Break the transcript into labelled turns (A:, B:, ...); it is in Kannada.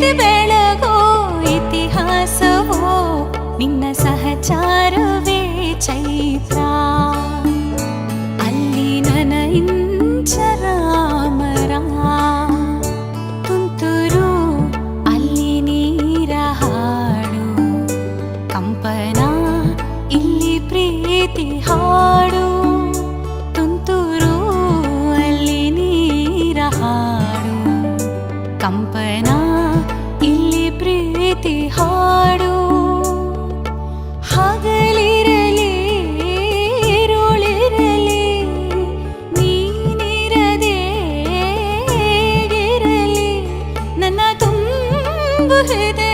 A: ಪ್ರೀತಿ ಬೆಳಗೋ ಇತಿಹಾಸವೋ ನಿನ್ನ ಸಹಚಾರವೇ ಚೈತ್ರ. ಅಲ್ಲಿ ನನ ಇಂಚರಾಮರ ತುಂತುರು, ಅಲ್ಲಿ ನೀರ ಹಾಡು ಕಂಪನ, ಇಲ್ಲಿ ಪ್ರೀತಿ ಹಾಡು ತುಂತುರು, ಅಲ್ಲಿ ನೀರ ಹಾಡು ಕಂಪನ, ಇಲ್ಲಿ ಪ್ರೀತಿ ಹಾಡು. ಹಗಲಿರಲಿ ಇರುಳಿರಲಿ ನೀನಿರದೇ ಹೇಗಿರಲಿ ನನ್ನ ತುಂಬು ಹೃದಯ